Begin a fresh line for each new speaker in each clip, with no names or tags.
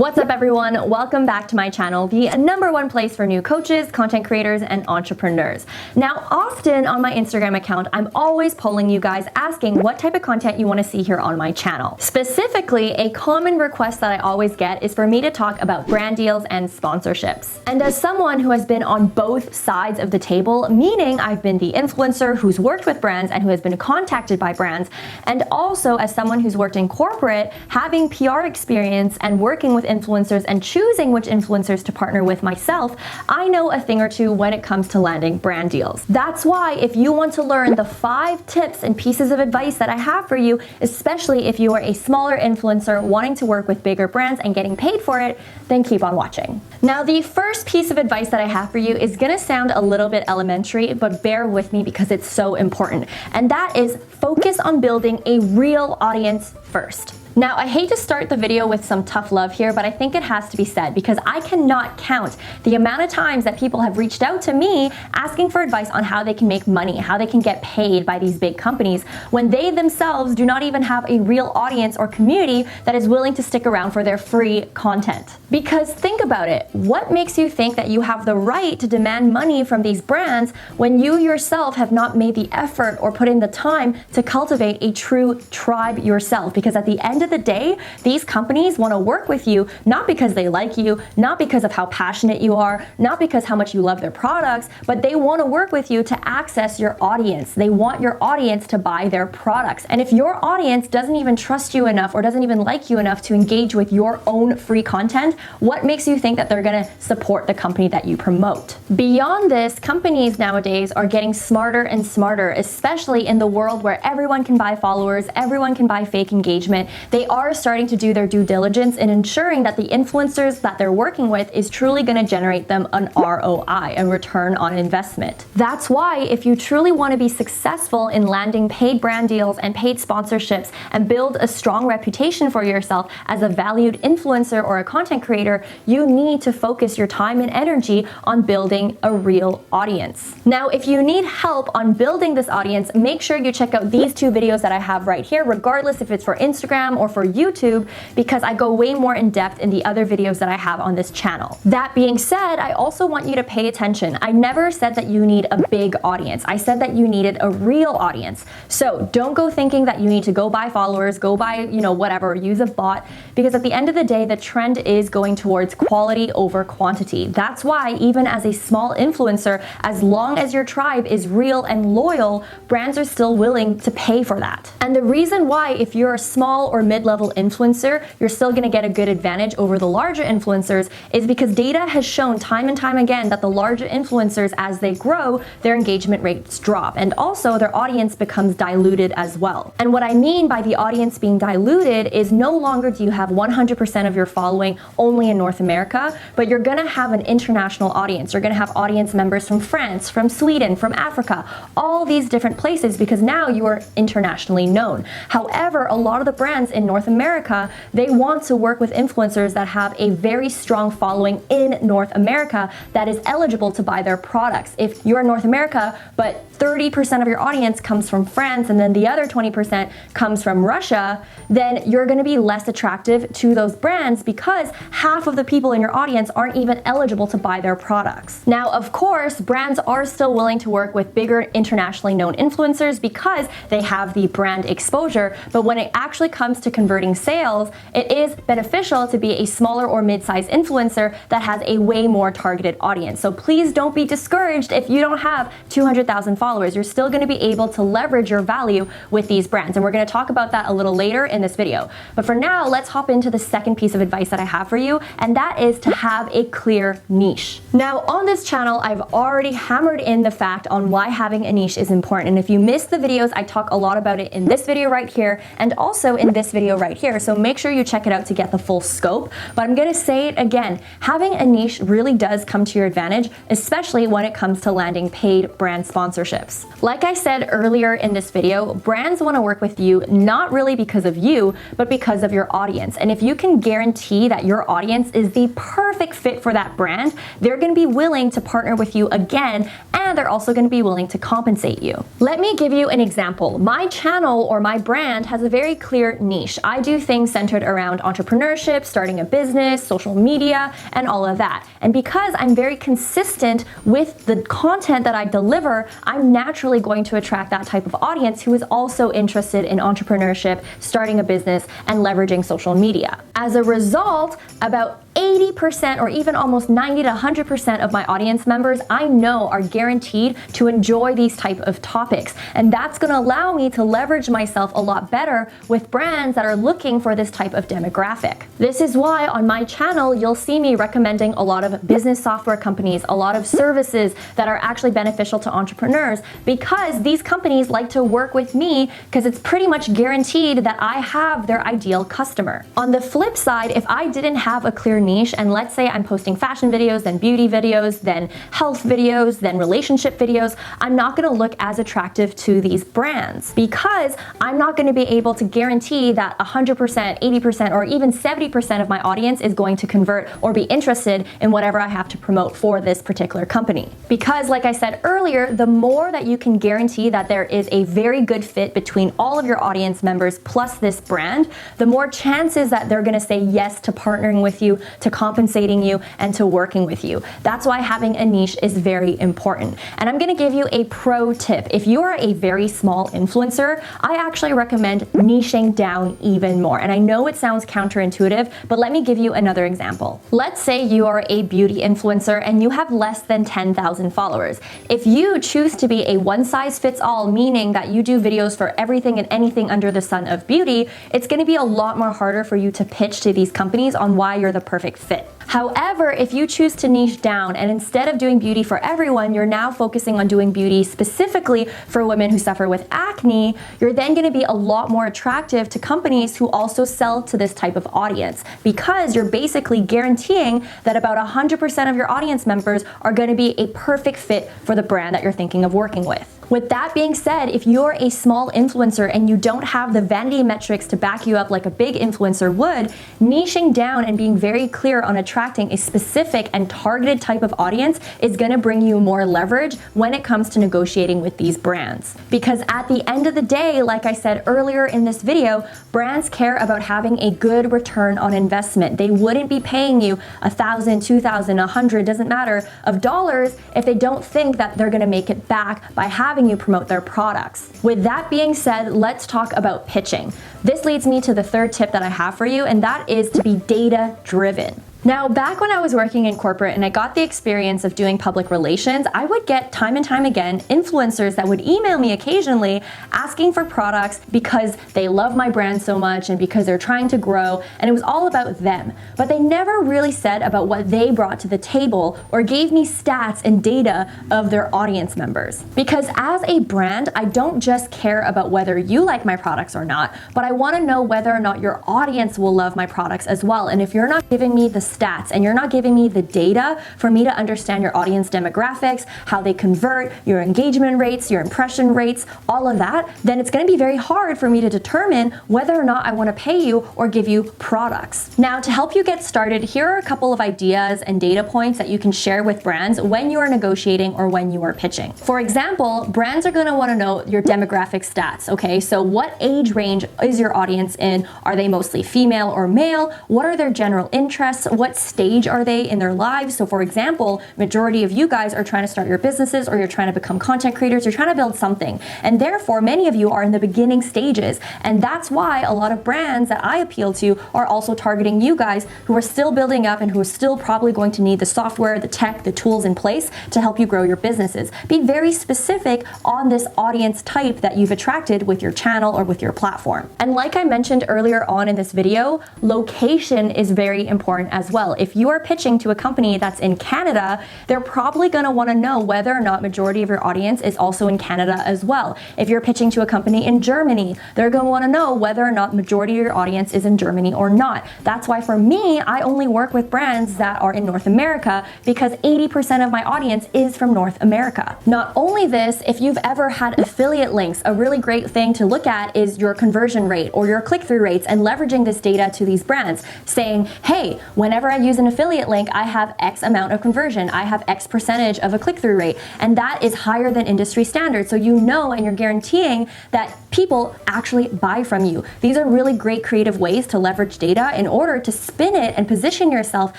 What's up everyone? Welcome back to my channel, the #1 place for new coaches, content creators, and entrepreneurs. Now, often on my Instagram account, I'm always polling you guys asking what type of content you want to see here on my channel. Specifically, a common request that I always get is for me to talk about brand deals and sponsorships. And as someone who has been on both sides of the table, meaning I've been the influencer who's worked with brands and who has been contacted by brands, and also as someone who's worked in corporate, having PR experience and working with influencers and choosing which influencers to partner with myself, I know a thing or two when it comes to landing brand deals. That's why if you want to learn the 5 tips and pieces of advice that I have for you, especially if you are a smaller influencer wanting to work with bigger brands and getting paid for it, then keep on watching. Now, the first piece of advice that I have for you is gonna sound a little bit elementary, but bear with me because it's so important. And that is focus on building a real audience first. Now, I hate to start the video with some tough love here, but I think it has to be said because I cannot count the amount of times that people have reached out to me asking for advice on how they can make money, how they can get paid by these big companies, when they themselves do not even have a real audience or community that is willing to stick around for their free content. Because think about it, what makes you think that you have the right to demand money from these brands when you yourself have not made the effort or put in the time to cultivate a true tribe yourself? Because at the end of the day, these companies want to work with you not because they like you, not because of how passionate you are, not because how much you love their products, but they want to work with you to access your audience. They want your audience to buy their products. And if your audience doesn't even trust you enough or doesn't even like you enough to engage with your own free content, what makes you think that they're going to support the company that you promote? Beyond this, companies nowadays are getting smarter and smarter, especially in the world where everyone can buy followers, everyone can buy fake engagement. They are starting to do their due diligence in ensuring that the influencers that they're working with is truly going to generate them an ROI, a return on investment. That's why if you truly want to be successful in landing paid brand deals and paid sponsorships and build a strong reputation for yourself as a valued influencer or a content creator, you need to focus your time and energy on building a real audience. Now, if you need help on building this audience, make sure you check out these 2 videos that I have right here, regardless if it's for Instagram or for YouTube, because I go way more in depth in the other videos that I have on this channel. That being said, I also want you to pay attention. I never said that you need a big audience. I said that you needed a real audience. So don't go thinking that you need to go buy followers, go buy, whatever, use a bot, because at the end of the day, the trend is going towards quality over quantity. That's why even as a small influencer, as long as your tribe is real and loyal, brands are still willing to pay for that. And the reason why, if you're a small or mid-level influencer, you're still going to get a good advantage over the larger influencers is because data has shown time and time again that the larger influencers, as they grow, their engagement rates drop, and also their audience becomes diluted as well. And what I mean by the audience being diluted is no longer do you have 100% of your following only in North America, but you're going to have an international audience. You're going to have audience members from France, from Sweden, from Africa, all these different places, because now you are internationally known. However, a lot of the brands in North America, they want to work with influencers that have a very strong following in North America that is eligible to buy their products. If you're in North America, but 30% of your audience comes from France and then the other 20% comes from Russia, then you're going to be less attractive to those brands because half of the people in your audience aren't even eligible to buy their products. Now, of course, brands are still willing to work with bigger internationally known influencers because they have the brand exposure, but when it actually comes to converting sales, it is beneficial to be a smaller or mid-sized influencer that has a way more targeted audience. So please don't be discouraged if you don't have 200,000 followers. You're still going to be able to leverage your value with these brands, and we're going to talk about that a little later in this video. But for now, let's hop into the second piece of advice that I have for you, and that is to have a clear niche. Now, on this channel, I've already hammered in the fact on why having a niche is important, and if you missed the videos, I talk a lot about it in this video right here and also in this video right here, so make sure you check it out to get the full scope. But I'm going to say it again, having a niche really does come to your advantage, especially when it comes to landing paid brand sponsorships. Like I said earlier in this video, brands want to work with you not really because of you, but because of your audience. And if you can guarantee that your audience is the perfect fit for that brand, they're going to be willing to partner with you again, and they're also going to be willing to compensate you. Let me give you an example. My channel or my brand has a very clear niche. niche. I do things centered around entrepreneurship, starting a business, social media, and all of that. And because I'm very consistent with the content that I deliver, I'm naturally going to attract that type of audience who is also interested in entrepreneurship, starting a business, and leveraging social media. As a result, about 80% or even almost 90 to 100% of my audience members I know are guaranteed to enjoy these type of topics. And that's going to allow me to leverage myself a lot better with brands that are looking for this type of demographic. This is why on my channel, you'll see me recommending a lot of business software companies, a lot of services that are actually beneficial to entrepreneurs, because these companies like to work with me because it's pretty much guaranteed that I have their ideal customer. On the flip side, if I didn't have a clear niche, and let's say I'm posting fashion videos, then beauty videos, then health videos, then relationship videos, I'm not going to look as attractive to these brands because I'm not going to be able to guarantee that 100%, 80%, or even 70% of my audience is going to convert or be interested in whatever I have to promote for this particular company. Because like I said earlier, the more that you can guarantee that there is a very good fit between all of your audience members plus this brand, the more chances that they're going to say yes to partnering with you, to compensating you, and to working with you. That's why having a niche is very important. And I'm going to give you a pro tip. If you are a very small influencer, I actually recommend niching down even more. And I know it sounds counterintuitive, but let me give you another example. Let's say you are a beauty influencer and you have less than 10,000 followers. If you choose to be a one-size-fits-all, meaning that you do videos for everything and anything under the sun of beauty, it's going to be a lot more harder for you to pitch to these companies on why you're the perfect fit. However, if you choose to niche down and instead of doing beauty for everyone, you're now focusing on doing beauty specifically for women who suffer with acne, you're then going to be a lot more attractive to companies who also sell to this type of audience, because you're basically guaranteeing that about 100% of your audience members are going to be a perfect fit for the brand that you're thinking of working with. With that being said, if you're a small influencer and you don't have the vanity metrics to back you up like a big influencer would, niching down and being very clear on attracting a specific and targeted type of audience is going to bring you more leverage when it comes to negotiating with these brands. Because at the end of the day, like I said earlier in this video, brands care about having a good return on investment. They wouldn't be paying you $1,000, $2,000, $100, doesn't matter, of dollars if they don't think that they're going to make it back by having you promote their products. With that being said, let's talk about pitching. This leads me to the third tip that I have for you, and that is to be data driven. Now, back when I was working in corporate and I got the experience of doing public relations, I would get time and time again influencers that would email me occasionally asking for products because they love my brand so much and because they're trying to grow, and it was all about them. But they never really said about what they brought to the table or gave me stats and data of their audience members. Because as a brand, I don't just care about whether you like my products or not, but I want to know whether or not your audience will love my products as well. And if you're not giving me the stats and you're not giving me the data for me to understand your audience demographics, how they convert, your engagement rates, your impression rates, all of that, then it's going to be very hard for me to determine whether or not I want to pay you or give you products. Now, to help you get started, here are a couple of ideas and data points that you can share with brands when you are negotiating or when you are pitching. For example, brands are going to want to know your demographic stats. Okay, so what age range is your audience in? Are they mostly female or male? What are their general interests? What stage are they in their lives? So for example, majority of you guys are trying to start your businesses, or you're trying to become content creators, you're trying to build something. And therefore, many of you are in the beginning stages. And that's why a lot of brands that I appeal to are also targeting you guys who are still building up and who are still probably going to need the software, the tech, the tools in place to help you grow your businesses. Be very specific on this audience type that you've attracted with your channel or with your platform. And like I mentioned earlier on in this video, location is very important as well. If you are pitching to a company that's in Canada, they're probably going to want to know whether or not majority of your audience is also in Canada as well. If you're pitching to a company in Germany, they're going to want to know whether or not majority of your audience is in Germany or not. That's why for me, I only work with brands that are in North America because 80% of my audience is from North America. Not only this, if you've ever had affiliate links, a really great thing to look at is your conversion rate or your click-through rates, and leveraging this data to these brands saying, hey, whenever whenever I use an affiliate link, I have X amount of conversion. I have X percentage of a click-through rate, and that is higher than industry standard. So you know, and you're guaranteeing that people actually buy from you. These are really great creative ways to leverage data in order to spin it and position yourself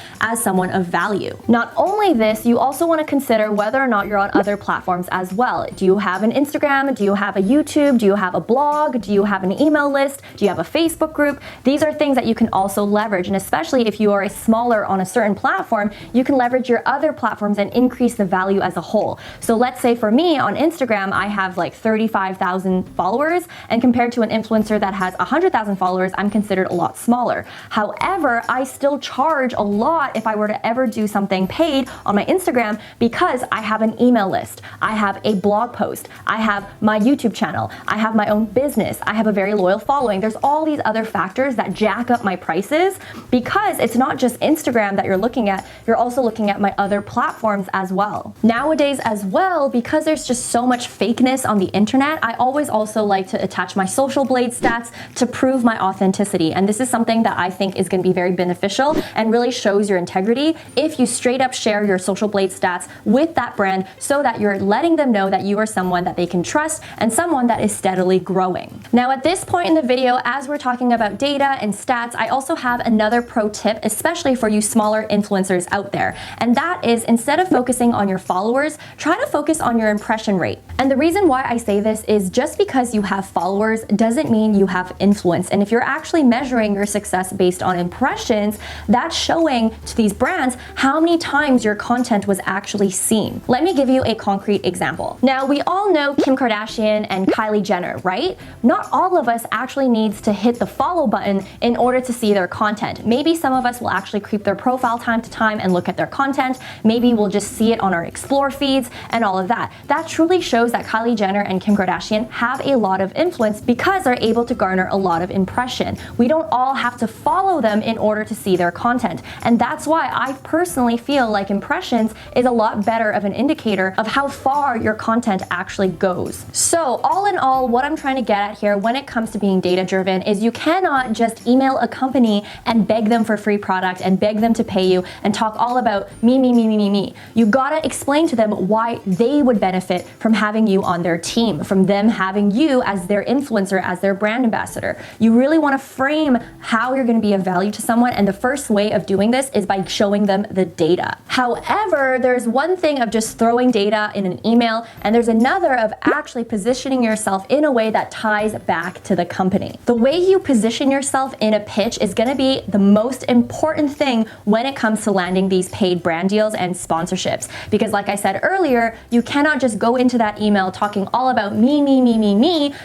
as someone of value. Not only this, you also want to consider whether or not you're on other platforms as well. Do you have an Instagram? Do you have a YouTube? Do you have a blog? Do you have an email list? Do you have a Facebook group? These are things that you can also leverage, and especially if you are a smaller on a certain platform, you can leverage your other platforms and increase the value as a whole. So let's say for me on Instagram, I have like 35,000 followers, and compared to an influencer that has 100,000 followers, I'm considered a lot smaller. However, I still charge a lot if I were to ever do something paid on my Instagram because I have an email list, I have a blog post, I have my YouTube channel, I have my own business, I have a very loyal following. There's all these other factors that jack up my prices because it's not just Instagram that you're looking at, you're also looking at my other platforms as well. Nowadays as well, because there's just so much fakeness on the internet, I always also like to attach my Social Blade stats to prove my authenticity. And this is something that I think is going to be very beneficial and really shows your integrity if you straight up share your Social Blade stats with that brand so that you're letting them know that you are someone that they can trust and someone that is steadily growing. Now at this point in the video, as we're talking about data and stats, I also have another pro tip, especially for you smaller influencers out there. And that is, instead of focusing on your followers, try to focus on your impression rate. And the reason why I say this is just because you have followers doesn't mean you have influence. And if you're actually measuring your success based on impressions, that's showing to these brands how many times your content was actually seen. Let me give you a concrete example. Now, we all know Kim Kardashian and Kylie Jenner, right? Not all of us actually needs to hit the follow button in order to see their content. Maybe some of us will actually creep their profile time to time and look at their content. Maybe we'll just see it on our explore feeds and all of that. That truly shows that Kylie Jenner and Kim Kardashian have a lot of influence because they're able to garner a lot of impression. We don't all have to follow them in order to see their content. And that's why I personally feel like impressions is a lot better of an indicator of how far your content actually goes. So all in all, what I'm trying to get at here when it comes to being data driven is you cannot just email a company and beg them for free product and beg them to pay you and talk all about me. You gotta explain to them why they would benefit from having you on their team, from them having you as their influencer, as their brand ambassador. You really wanna frame how you're gonna be of value to someone, and the first way of doing this is by showing them the data. However, there's one thing of just throwing data in an email, and there's another of actually positioning yourself in a way that ties back to the company. The way you position yourself in a pitch is gonna be the most important thing when it comes to landing these paid brand deals and sponsorships. Because like I said earlier, you cannot just go into that email talking all about me.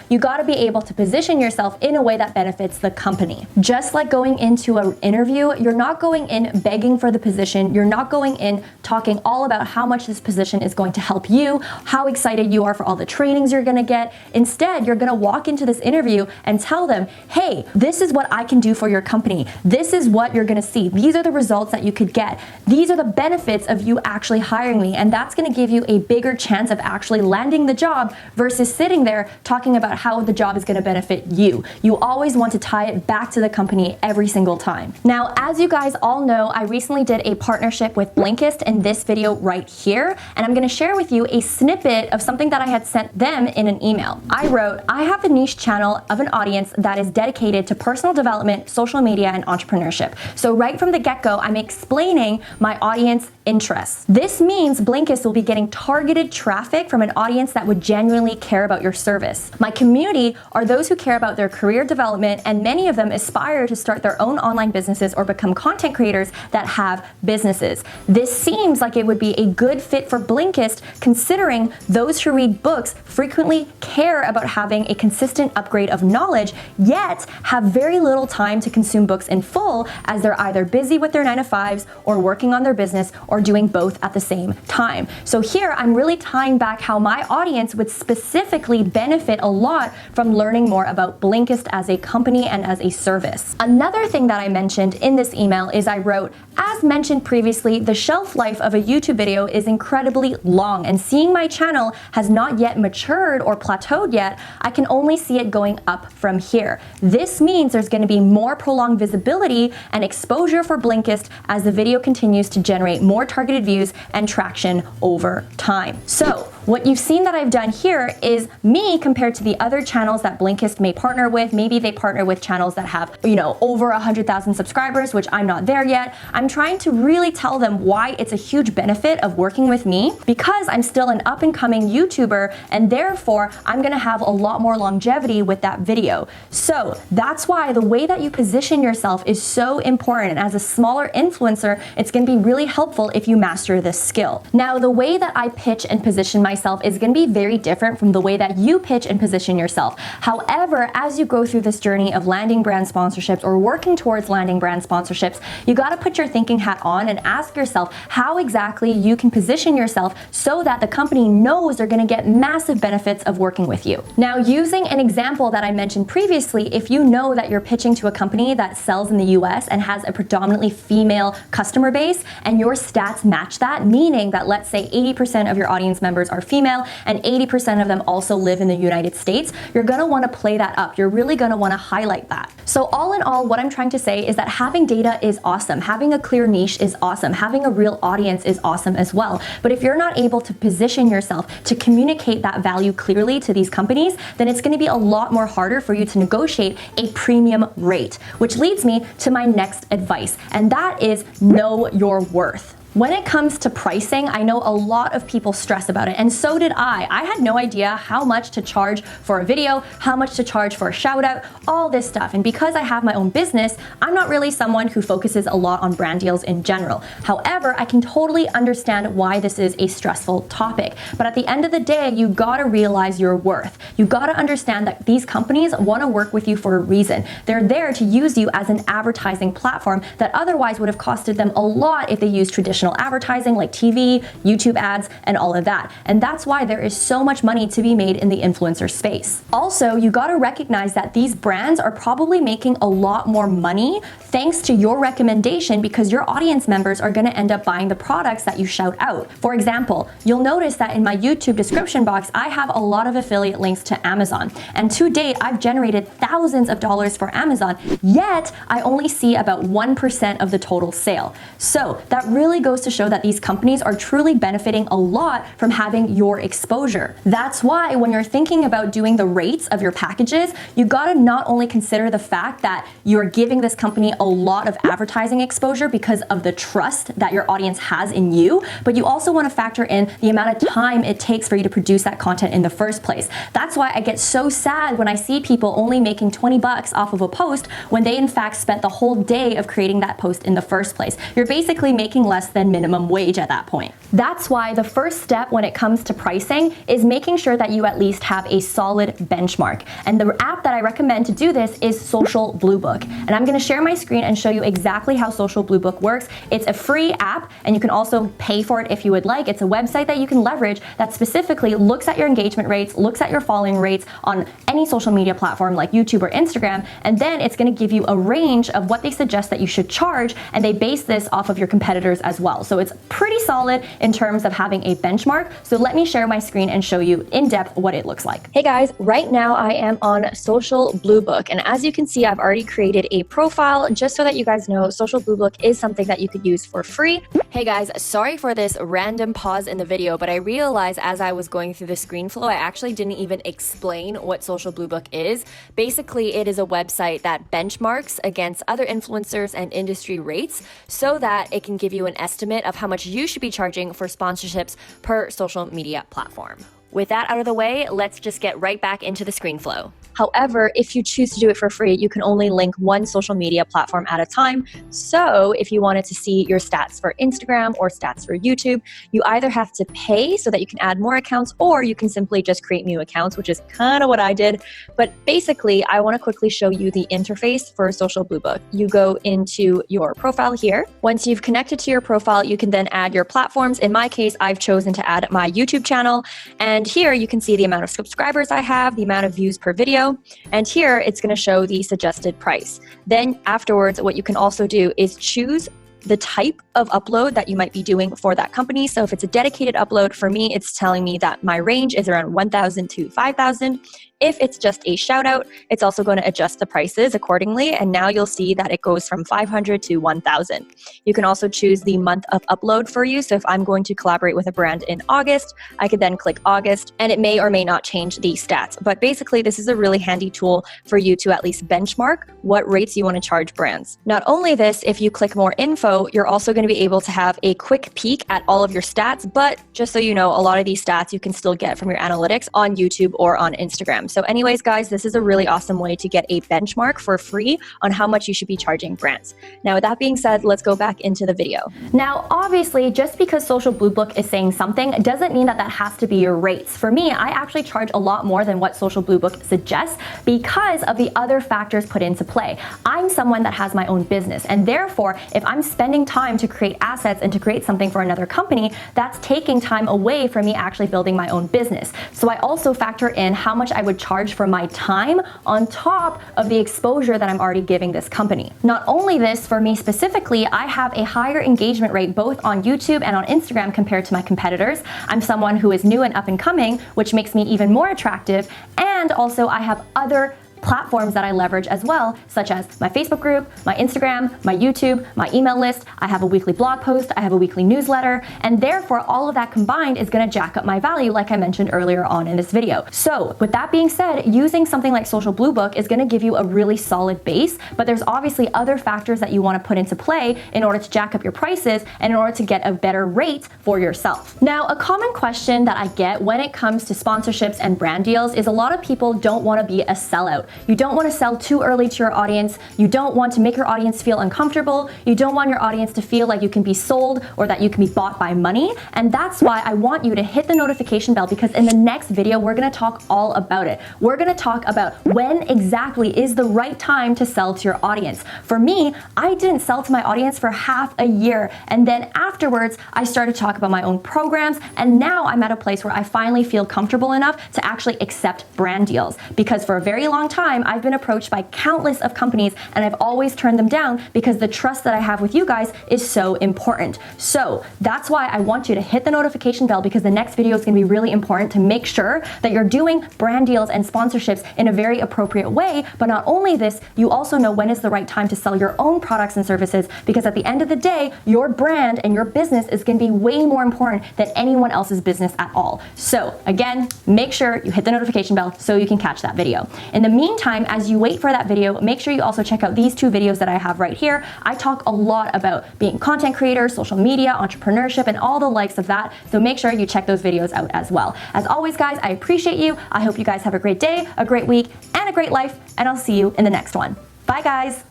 You gotta be able to position yourself in a way that benefits the company. Just like going into an interview, you're not going in begging for the position. You're not going in talking all about how much this position is going to help you, how excited you are for all the trainings you're gonna get. Instead, you're gonna walk into this interview and tell them, hey, this is what I can do for your company. This is what you're gonna see. These are the results that you could get. These are the benefits of you actually hiring me. And that's gonna give you a bigger chance of actually landing the job versus sitting there talking about how the job is gonna benefit you. You always want to tie it back to the company every single time. Now, as you guys all know, I recently did a partnership with Blinkist in this video right here, and I'm gonna share with you a snippet of something that I had sent them in an email. I wrote, I have a niche channel of an audience that is dedicated to personal development, social media, and entrepreneurship. So right from the get-go, I'm explaining my audience interests. This means Blinkist will be getting targeted traffic from an audience that would genuinely care about your service. My community are those who care about their career development, and many of them aspire to start their own online businesses or become content creators that have businesses. This seems like it would be a good fit for Blinkist, considering those who read books frequently care about having a consistent upgrade of knowledge, yet have very little time to consume books in full, as they're either busy with their 9-to-5s or working on their business or doing both at the same time. So here I'm really tying back how my audience would specifically benefit a lot from learning more about Blinkist as a company and as a service. Another thing that I mentioned in this email is I wrote, as mentioned previously, the shelf life of a YouTube video is incredibly long, and seeing my channel has not yet matured or plateaued yet, I can only see it going up from here. This means there's going to be more prolonged visibility and exposure for Blinkist as the video continues to generate more targeted views and traction over time. So what you've seen that I've done here is me compared to the other channels that Blinkist may partner with. Maybe they partner with channels that have, over 100,000 subscribers, which I'm not there yet. I'm trying to really tell them why it's a huge benefit of working with me, because I'm still an up and coming YouTuber, and therefore I'm gonna have a lot more longevity with that video. So that's why the way that you position yourself is so important. And as a smaller influencer, it's gonna be really helpful if you master this skill. Now, the way that I pitch and position myself is going to be very different from the way that you pitch and position yourself. However, as you go through this journey of landing brand sponsorships or working towards landing brand sponsorships, you got to put your thinking hat on and ask yourself how exactly you can position yourself so that the company knows they're going to get massive benefits of working with you. Now, using an example that I mentioned previously, if you know that you're pitching to a company that sells in the US and has a predominantly female customer base and your stats match that, meaning that let's say 80% of your audience members are female and 80% of them also live in the United States, you're gonna wanna play that up. You're really gonna wanna highlight that. So all in all, what I'm trying to say is that having data is awesome. Having a clear niche is awesome. Having a real audience is awesome as well. But if you're not able to position yourself to communicate that value clearly to these companies, then it's gonna be a lot more harder for you to negotiate a premium rate, which leads me to my next advice, and that is know your worth. When it comes to pricing, I know a lot of people stress about it, and so did I. I had no idea how much to charge for a video, how much to charge for a shout out, all this stuff. And because I have my own business, I'm not really someone who focuses a lot on brand deals in general. However, I can totally understand why this is a stressful topic. But at the end of the day, you gotta realize your worth. You gotta understand that these companies wanna work with you for a reason. They're there to use you as an advertising platform that otherwise would have costed them a lot if they used traditional advertising like TV, YouTube ads, and all of that. And that's why there is so much money to be made in the influencer space. Also, you gotta recognize that these brands are probably making a lot more money thanks to your recommendation, because your audience members are gonna end up buying the products that you shout out. For example, you'll notice that in my YouTube description box, I have a lot of affiliate links to Amazon. And to date, I've generated thousands of dollars for Amazon, yet I only see about 1% of the total sale. So that really goes to show that these companies are truly benefiting a lot from having your exposure. That's why when you're thinking about doing the rates of your packages, you gotta not only consider the fact that you're giving this company a lot of advertising exposure because of the trust that your audience has in you, but you also wanna factor in the amount of time it takes for you to produce that content in the first place. That's why I get so sad when I see people only making 20 bucks off of a post when they in fact spent the whole day of creating that post in the first place. You're basically making less than minimum wage at that point. That's why the first step when it comes to pricing is making sure that you at least have a solid benchmark. And the app that I recommend to do this is Social Blue Book. And I'm gonna share my screen and show you exactly how Social Blue Book works. It's a free app, and you can also pay for it if you would like. It's a website that you can leverage that specifically looks at your engagement rates, looks at your following rates on any social media platform like YouTube or Instagram, and then it's gonna give you a range of what they suggest that you should charge, and they base this off of your competitors as well. So it's pretty solid in terms of having a benchmark. So let me share my screen and show you in depth what it looks like. Hey guys, right now I am on Social Blue Book, and as you can see, I've already created a profile. Just so that you guys know, Social Blue Book is something that you could use for free. Hey guys, sorry for this random pause in the video, but I realized as I was going through the screen flow, I actually didn't even explain what Social Blue Book is. Basically, it is a website that benchmarks against other influencers and industry rates so that it can give you an estimate of how much you should be charging for sponsorships per social media platform. With that out of the way, let's just get right back into the screen flow. However, if you choose to do it for free, you can only link one social media platform at a time. So if you wanted to see your stats for Instagram or stats for YouTube, you either have to pay so that you can add more accounts, or you can simply just create new accounts, which is kind of what I did. But basically, I want to quickly show you the interface for Social Blue Book. You go into your profile here. Once you've connected to your profile, you can then add your platforms. In my case, I've chosen to add my YouTube channel. And here you can see the amount of subscribers I have, the amount of views per video. And here it's going to show the suggested price. Then afterwards, what you can also do is choose the type of upload that you might be doing for that company. So if it's a dedicated upload, for me, it's telling me that my range is around 1,000 to 5,000. If it's just a shout out, it's also going to adjust the prices accordingly. And now you'll see that it goes from 500 to 1,000. You can also choose the month of upload for you. So if I'm going to collaborate with a brand in August, I could then click August, and it may or may not change the stats. But basically, this is a really handy tool for you to at least benchmark what rates you want to charge brands. Not only this, if you click more info, you're also going to be able to have a quick peek at all of your stats. But just so you know, a lot of these stats you can still get from your analytics on YouTube or on Instagram. So anyways, guys, this is a really awesome way to get a benchmark for free on how much you should be charging brands. Now, with that being said, let's go back into the video. Now, obviously, just because Social Blue Book is saying something doesn't mean that that has to be your rates. For me, I actually charge a lot more than what Social Blue Book suggests because of the other factors put into play. I'm someone that has my own business, and therefore, if I'm spending time to create assets and to create something for another company, that's taking time away from me actually building my own business. So I also factor in how much I would charge for my time on top of the exposure that I'm already giving this company. Not only this, for me specifically, I have a higher engagement rate both on YouTube and on Instagram compared to my competitors. I'm someone who is new and up and coming, which makes me even more attractive. And also I have other platforms that I leverage as well, such as my Facebook group, my Instagram, my YouTube, my email list. I have a weekly blog post, I have a weekly newsletter, and therefore all of that combined is gonna jack up my value like I mentioned earlier on in this video. So with that being said, using something like Social Blue Book is gonna give you a really solid base, but there's obviously other factors that you wanna put into play in order to jack up your prices and in order to get a better rate for yourself. Now, a common question that I get when it comes to sponsorships and brand deals is a lot of people don't wanna be a sellout. You don't want to sell too early to your audience. You don't want to make your audience feel uncomfortable. You don't want your audience to feel like you can be sold or that you can be bought by money. And that's why I want you to hit the notification bell, because in the next video, we're going to talk all about it. We're going to talk about when exactly is the right time to sell to your audience. For me, I didn't sell to my audience for half a year. And then afterwards, I started to talk about my own programs. And now I'm at a place where I finally feel comfortable enough to actually accept brand deals, because for a very long time, I've been approached by countless of companies and I've always turned them down because the trust that I have with you guys is so important. So that's why I want you to hit the notification bell, because the next video is going to be really important to make sure that you're doing brand deals and sponsorships in a very appropriate way. But not only this, you also know when is the right time to sell your own products and services, because at the end of the day, your brand and your business is going to be way more important than anyone else's business at all. So again, make sure you hit the notification bell so you can catch that video. In the meantime, as you wait for that video, make sure you also check out these two videos that I have right here. I talk a lot about being content creators, social media, entrepreneurship, and all the likes of that. So make sure you check those videos out as well. As always, guys, I appreciate you. I hope you guys have a great day, a great week, and a great life, and I'll see you in the next one. Bye, guys.